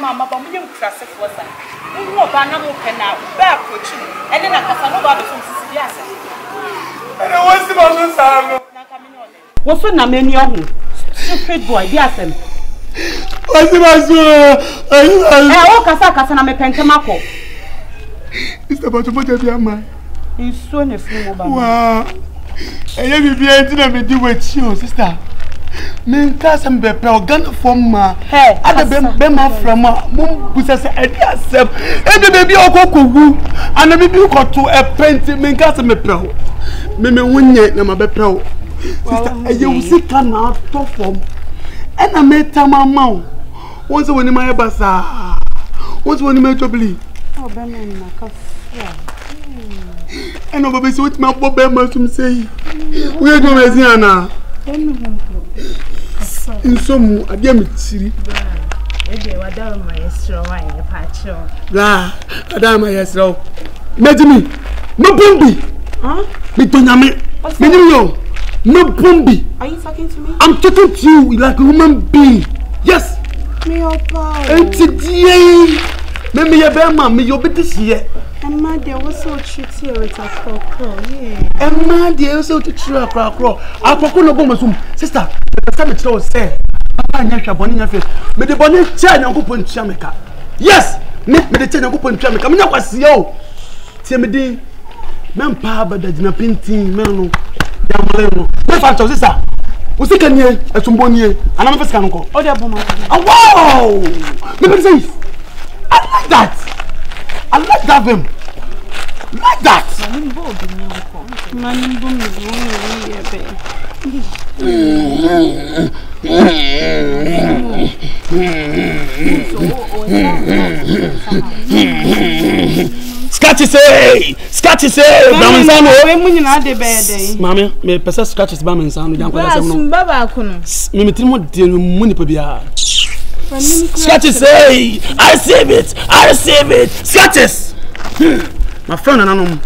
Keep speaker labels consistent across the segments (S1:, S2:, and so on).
S1: my mama, but you trust it was that. You know, Banana can now back with you, and then I can about the yes. And I was the most what's the name of stupid boy? Yes, him. What's the matter? I walk as a pentamako. It's about to put your man. He's so in a film. Wow. And you be able to do with you, sister. Men cousin be Ghana from ma. Hey, I be ma from ma. Mum business idea self. And the baby okoku. And the baby got to a painting. Men cousin be pro. Me wunye na ma be pro. Sister, you see can now to form. And I made tama ma. Once when my basa. Once when my trouble. Oh, be me na ka. And over so with my bobe must say. We do Mesiana. In some, I dear me, Siri. I don't my straw, I patch. La, I don't my straw. Medimi, no bumbi. Huh? Bitoname, Minio, no bumbi. Are you talking to me? I'm talking to you like a human being. Yes. Me, your power. And today, maybe a bear man, me, you'll be this year. And my dear was so tricky with a crow. Yeah. And my dear was so tricky with a crow. I'll put on a bomb, sister. The time it was said, I can't bonnie your face. May the bonnie chain and open Chameka. Yes, me the chain and open Chameka. I mean, I was yo. Timmy, man, Papa, the dinner painting, Mano, Yamaleno. My father, sister. Was it can hear a Tumboni and I'm a Fiscanco? Oh, wow! Maybe say, I like that. I like that him. Like that. Scratches say, Mammy, me possess scratches by my son. Scratches say, I receive it, scratches. My friend and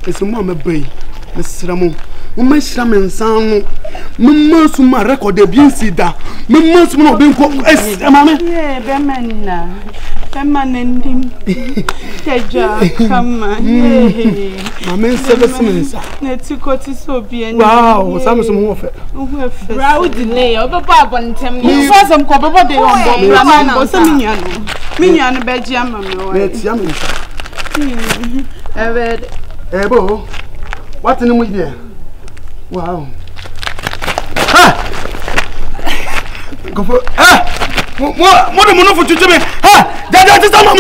S1: it's a mama bay, Mr. Ramon. My shaman son, Mamma Suma record the beauty that Mamma Suma being called Mamma. Yeah, Bemana, Bemanin, Teja, come on, Mamma 7 minutes. Let's go to so be wow, some more of it. Row delay over Bob and Tim. You saw some copper day on Bob, or some minion, Bedjam, it's yummy. I read Ebo. What's in the media? Wow. Ah! Go for what a mono for to me. Ah! That's the time I'm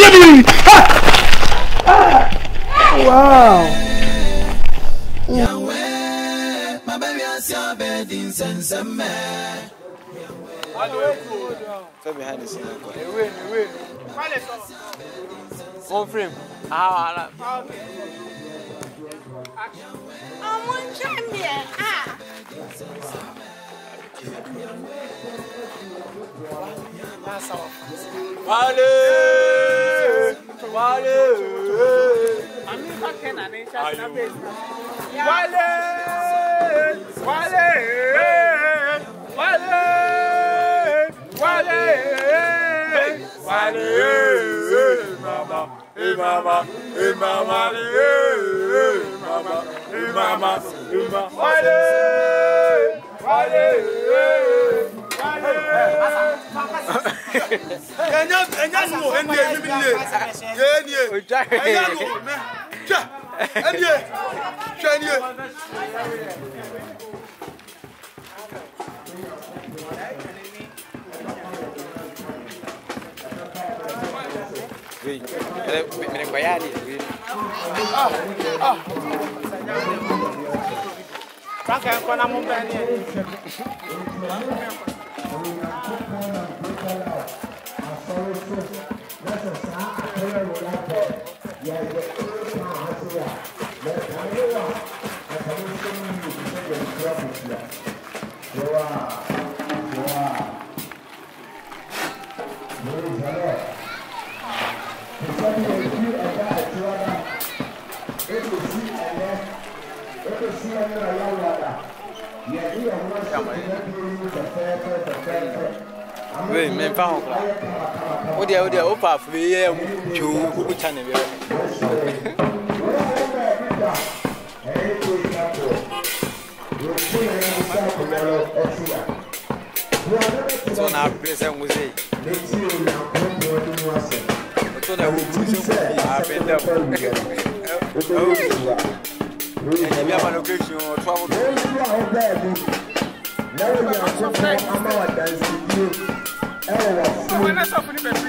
S1: wow. Yahweh, my baby has your bed in sense, man. So behind the scene. Wait. One frame. Ah, I'm one champion. Ah. Wale. I'm not talking an inch of business. Mama, Franka'S con un bene.
S2: We men fa hokla. O dia o pa fu ye ku ku chane be. So na present muzi. So na wo muzi a benda. E bia ma location o twa mo. Na we ya so ama wa dance you. When I saw for the best,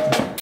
S2: vale.